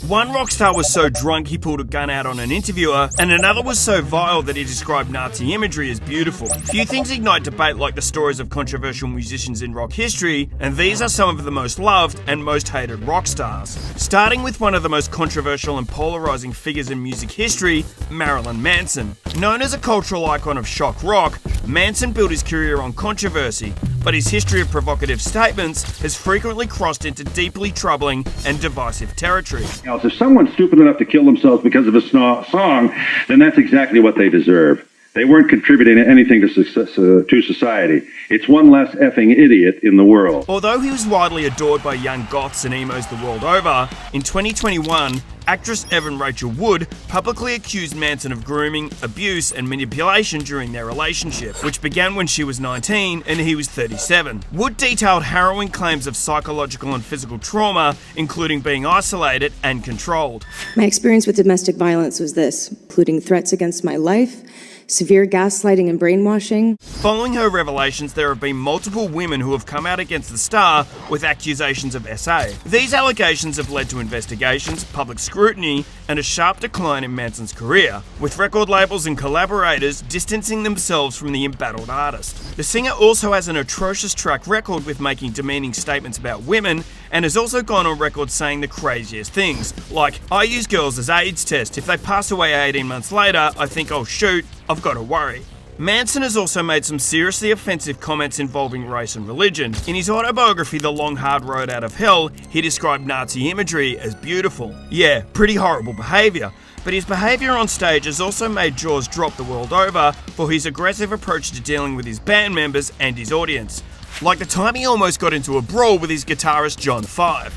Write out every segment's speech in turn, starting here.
One rock star was so drunk he pulled a gun out on an interviewer, and another was so vile that he described Nazi imagery as beautiful. Few things ignite debate like the stories of controversial musicians in rock history, and these are some of the most loved and most hated rock stars. Starting with one of the most controversial and polarizing figures in music history, Marilyn Manson. Known as a cultural icon of shock rock, Manson built his career on controversy, but his history of provocative statements has frequently crossed into deeply troubling and divisive territory. If someone's stupid enough to kill themselves because of a song, then that's exactly what they deserve. They weren't contributing anything to society. It's one less effing idiot in the world. Although he was widely adored by young goths and emos the world over, in 2021, actress Evan Rachel Wood publicly accused Manson of grooming, abuse, and manipulation during their relationship, which began when she was 19 and he was 37. Wood detailed harrowing claims of psychological and physical trauma, including being isolated and controlled. My experience with domestic violence was this, including threats against my life, severe gaslighting and brainwashing. Following her revelations, there have been multiple women who have come out against the star with accusations of SA. These allegations have led to investigations, public scrutiny, and a sharp decline in Manson's career, with record labels and collaborators distancing themselves from the embattled artist. The singer also has an atrocious track record with making demeaning statements about women, and has also gone on record saying the craziest things, like, "I use girls as AIDS tests. If they pass away 18 months later, I think, oh shoot, I've got to worry." Manson has also made some seriously offensive comments involving race and religion. In his autobiography, The Long Hard Road Out of Hell, he described Nazi imagery as beautiful. Yeah, pretty horrible behaviour. But his behaviour on stage has also made jaws drop the world over for his aggressive approach to dealing with his band members and his audience. Like the time he almost got into a brawl with his guitarist John Five.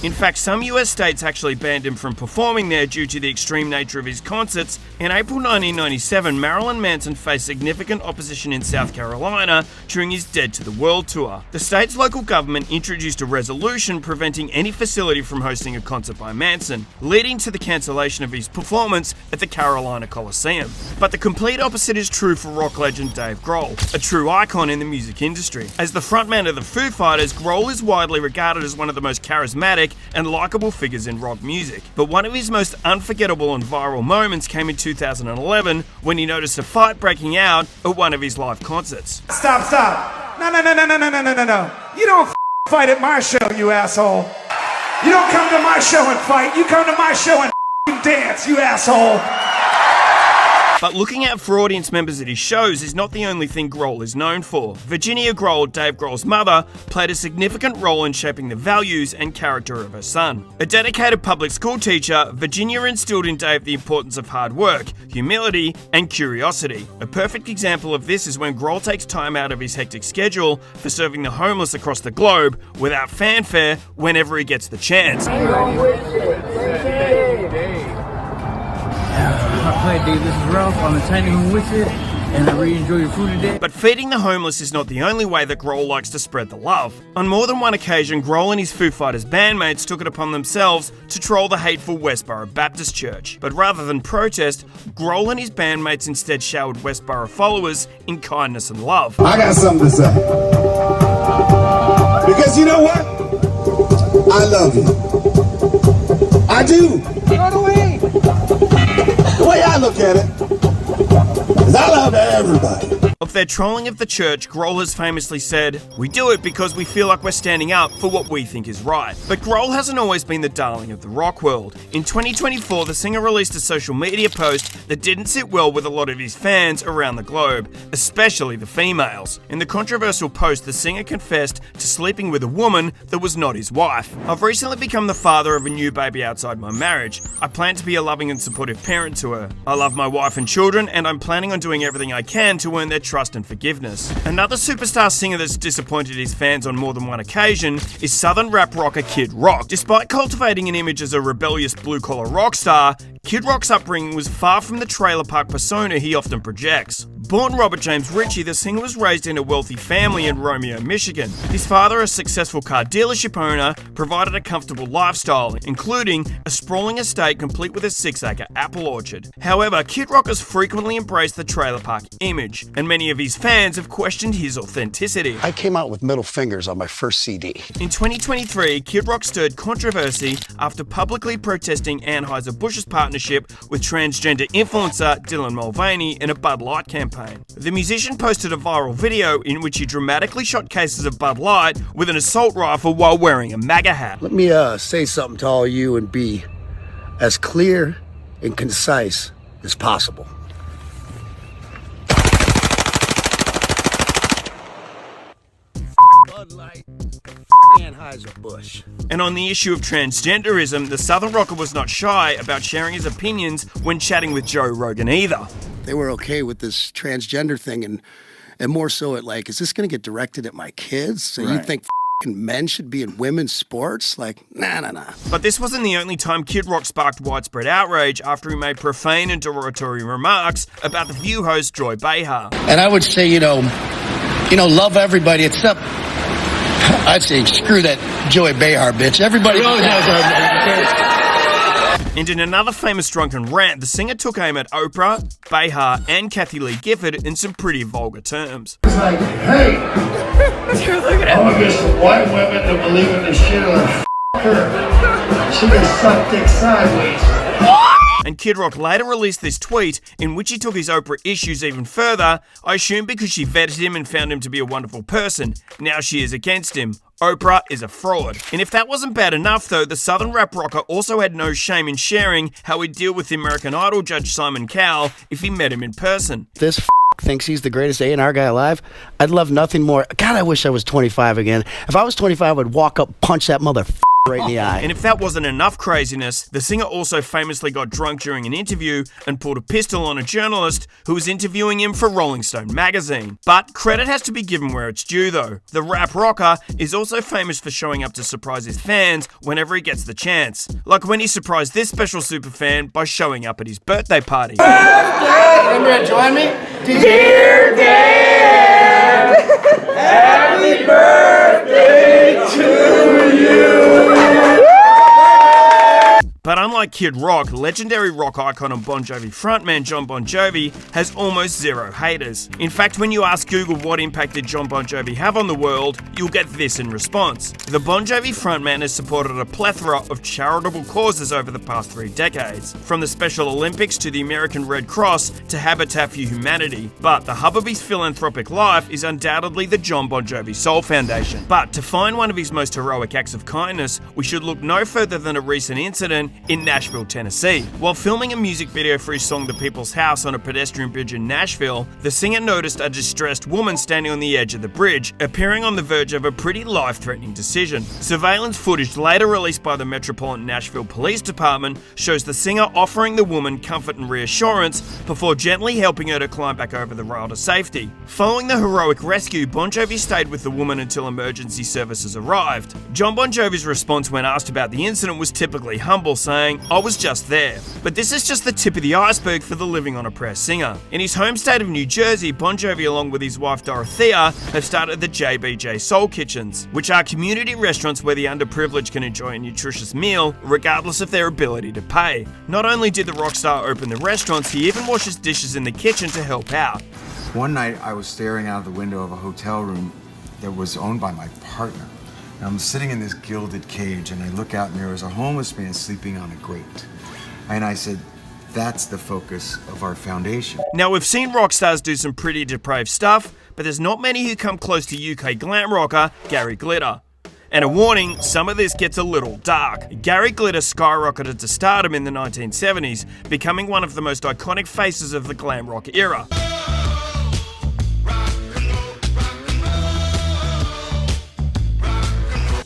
In fact, some US states actually banned him from performing there due to the extreme nature of his concerts. In April 1997, Marilyn Manson faced significant opposition in South Carolina during his Dead to the World tour. The state's local government introduced a resolution preventing any facility from hosting a concert by Manson, leading to the cancellation of his performance at the Carolina Coliseum. But the complete opposite is true for rock legend Dave Grohl, a true icon in the music industry. As the frontman of the Foo Fighters, Grohl is widely regarded as one of the most charismatic and likable figures in rock music. But one of his most unforgettable and viral moments came in 2011 when he noticed a fight breaking out at one of his live concerts. Stop. No. You don't fight at my show, you asshole. You don't come to my show and fight. You come to my show and dance, you asshole. But looking out for audience members at his shows is not the only thing Grohl is known for. Virginia Grohl, Dave Grohl's mother, played a significant role in shaping the values and character of her son. A dedicated public school teacher, Virginia instilled in Dave the importance of hard work, humility, and curiosity. A perfect example of this is when Grohl takes time out of his hectic schedule for serving the homeless across the globe without fanfare whenever he gets the chance. Hi, Dave, this is Ralph. I'm a tiny home with it, and I really enjoy your food today. But feeding the homeless is not the only way that Grohl likes to spread the love. On more than one occasion, Grohl and his Foo Fighters bandmates took it upon themselves to troll the hateful Westboro Baptist Church. But rather than protest, Grohl and his bandmates instead showered Westboro followers in kindness and love. I got something to say. Because you know what? I love you. I do. Throw it away. The way I look at it is I love everybody. Of their trolling of the church, Grohl has famously said, "We do it because we feel like we're standing up for what we think is right." But Grohl hasn't always been the darling of the rock world. In 2024, the singer released a social media post that didn't sit well with a lot of his fans around the globe, especially the females. In the controversial post, the singer confessed to sleeping with a woman that was not his wife. "I've recently become the father of a new baby outside my marriage. I plan to be a loving and supportive parent to her. I love my wife and children, and I'm planning on doing everything I can to earn their trust and forgiveness." Another superstar singer that's disappointed his fans on more than one occasion is Southern rap rocker Kid Rock. Despite cultivating an image as a rebellious blue-collar rock star, Kid Rock's upbringing was far from the trailer park persona he often projects. Born Robert James Ritchie, the singer was raised in a wealthy family in Romeo, Michigan. His father, a successful car dealership owner, provided a comfortable lifestyle, including a sprawling estate complete with a 6-acre apple orchard. However, Kid Rock has frequently embraced the trailer park image, and many of his fans have questioned his authenticity. I came out with middle fingers on my first CD. In 2023, Kid Rock stirred controversy after publicly protesting Anheuser-Busch's partnership with transgender influencer Dylan Mulvaney in a Bud Light campaign. The musician posted a viral video in which he dramatically shot cases of Bud Light with an assault rifle while wearing a MAGA hat. Let me say something to all you and be as clear and concise as possible. Bud Light, Anheuser-Busch. And on the issue of transgenderism, the Southern rocker was not shy about sharing his opinions when chatting with Joe Rogan either. They were okay with this transgender thing, and more so at like, is this going to get directed at my kids? So you think men should be in women's sports? Like, nah. But this wasn't the only time Kid Rock sparked widespread outrage after he made profane and derogatory remarks about The View host Joy Behar. And I would say, you know, love everybody except, I'd say, screw that Joy Behar bitch. Everybody always has And in another famous drunken rant, the singer took aim at Oprah, Behar, and Kathy Lee Gifford in some pretty vulgar terms. It's like, hey, I'm against the white women that believe in this shit on her. She can suck dick sideways. And Kid Rock later released this tweet in which he took his Oprah issues even further, I assume because she vetted him and found him to be a wonderful person. Now she is against him. Oprah is a fraud. And if that wasn't bad enough though, the Southern rap rocker also had no shame in sharing how he'd deal with the American Idol judge Simon Cowell if he met him in person. This thinks he's the greatest A&R guy alive. I'd love nothing more. God, I wish I was 25 again. If I was 25, I would walk up, punch that motherfucker right in the eye. And if that wasn't enough craziness, the singer also famously got drunk during an interview and pulled a pistol on a journalist who was interviewing him for Rolling Stone magazine. But credit has to be given where it's due though. The rap rocker is also famous for showing up to surprise his fans whenever he gets the chance. Like when he surprised this special superfan by showing up at his birthday party. Remember to join me? Dear Dan, happy birthday to you. But unlike Kid Rock, legendary rock icon and Bon Jovi frontman Jon Bon Jovi has almost zero haters. In fact, when you ask Google what impact did Jon Bon Jovi have on the world, you'll get this in response. The Bon Jovi frontman has supported a plethora of charitable causes over the past 3 decades, from the Special Olympics to the American Red Cross to Habitat for Humanity. But the hub of his philanthropic life is undoubtedly the Jon Bon Jovi Soul Foundation. But to find one of his most heroic acts of kindness, we should look no further than a recent incident in Nashville, Tennessee. While filming a music video for his song The People's House on a pedestrian bridge in Nashville, the singer noticed a distressed woman standing on the edge of the bridge, appearing on the verge of a pretty life-threatening decision. Surveillance footage later released by the Metropolitan Nashville Police Department shows the singer offering the woman comfort and reassurance before gently helping her to climb back over the rail to safety. Following the heroic rescue, Bon Jovi stayed with the woman until emergency services arrived. Jon Bon Jovi's response when asked about the incident was typically humble, saying, I was just there. But this is just the tip of the iceberg for the living on a prayer singer. In his home state of New Jersey, Bon Jovi along with his wife Dorothea have started the JBJ Soul Kitchens, which are community restaurants where the underprivileged can enjoy a nutritious meal regardless of their ability to pay. Not only did the rock star open the restaurants, he even washes dishes in the kitchen to help out. One night I was staring out of the window of a hotel room that was owned by my partner. And I'm sitting in this gilded cage and I look out and there was a homeless man sleeping on a grate. And I said, that's the focus of our foundation. Now we've seen rock stars do some pretty depraved stuff, but there's not many who come close to UK glam rocker Gary Glitter. And a warning, some of this gets a little dark. Gary Glitter skyrocketed to stardom in the 1970s, becoming one of the most iconic faces of the glam rock era.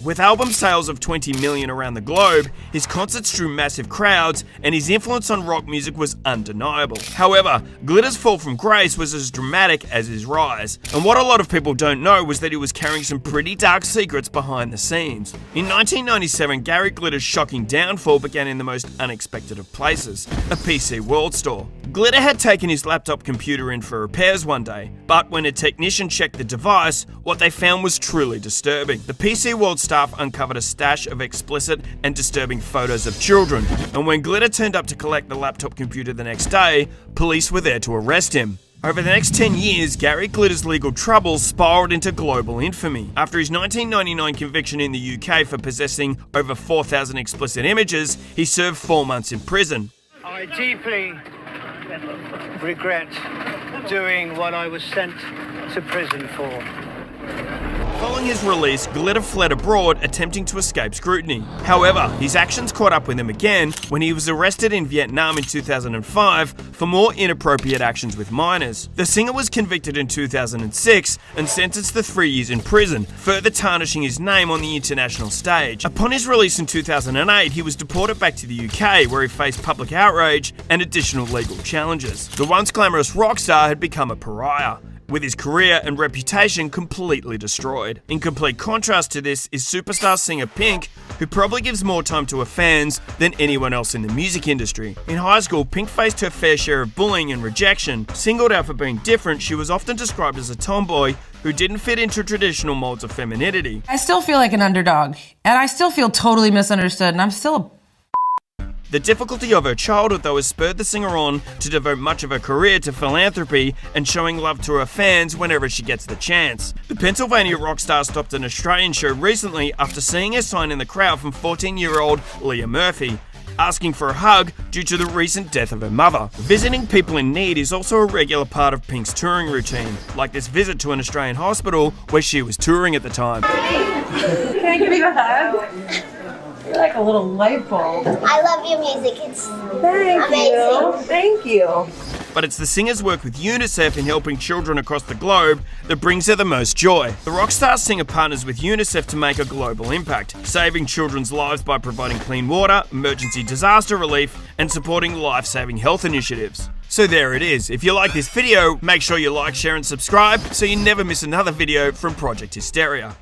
With album sales of 20 million around the globe, his concerts drew massive crowds, and his influence on rock music was undeniable. However, Glitter's fall from grace was as dramatic as his rise, and what a lot of people don't know was that he was carrying some pretty dark secrets behind the scenes. In 1997, Gary Glitter's shocking downfall began in the most unexpected of places, a PC World store. Glitter had taken his laptop computer in for repairs one day, but when a technician checked the device, what they found was truly disturbing. The PC World staff uncovered a stash of explicit and disturbing photos of children, and when Glitter turned up to collect the laptop computer the next day, police were there to arrest him. Over the next 10 years, Gary Glitter's legal troubles spiraled into global infamy. After his 1999 conviction in the UK for possessing over 4,000 explicit images, he served 4 months in prison. I deeply regret doing what I was sent to prison for. Following his release, Glitter fled abroad, attempting to escape scrutiny. However, his actions caught up with him again when he was arrested in Vietnam in 2005 for more inappropriate actions with minors. The singer was convicted in 2006 and sentenced to 3 years in prison, further tarnishing his name on the international stage. Upon his release in 2008, he was deported back to the UK, where he faced public outrage and additional legal challenges. The once glamorous rock star had become a pariah, with his career and reputation completely destroyed. In complete contrast to this is superstar singer Pink, who probably gives more time to her fans than anyone else in the music industry. In high school, Pink faced her fair share of bullying and rejection. Singled out for being different, she was often described as a tomboy who didn't fit into traditional molds of femininity. I still feel like an underdog, and I still feel totally misunderstood, and I'm still a The difficulty of her childhood, though, has spurred the singer on to devote much of her career to philanthropy and showing love to her fans whenever she gets the chance. The Pennsylvania rock star stopped an Australian show recently after seeing a sign in the crowd from 14-year-old Leah Murphy, asking for a hug due to the recent death of her mother. Visiting people in need is also a regular part of Pink's touring routine, like this visit to an Australian hospital where she was touring at the time. Can I give you a hug? You're like a little light bulb. I love your music. It's amazing. Thank you. But it's the singer's work with UNICEF in helping children across the globe that brings her the most joy. The rockstar singer partners with UNICEF to make a global impact, saving children's lives by providing clean water, emergency disaster relief, and supporting life-saving health initiatives. So there it is. If you like this video, make sure you like, share, and subscribe so you never miss another video from Project Hysteria.